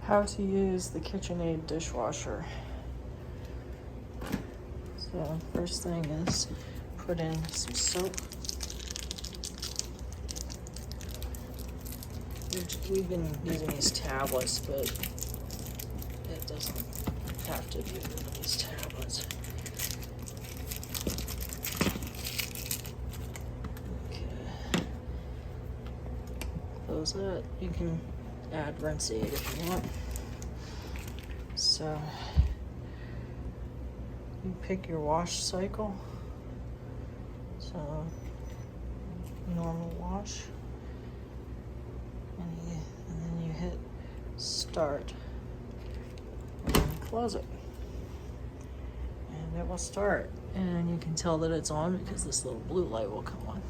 How to use the KitchenAid dishwasher. So first thing is put in some soap. We've been using these tablets, but it doesn't have to be these tablets. Okay. Close that. You can add rinse aid if you want. So you pick your wash cycle. So normal wash. And then you hit start and then close it. And it will start. And you can tell that it's on because this little blue light will come on.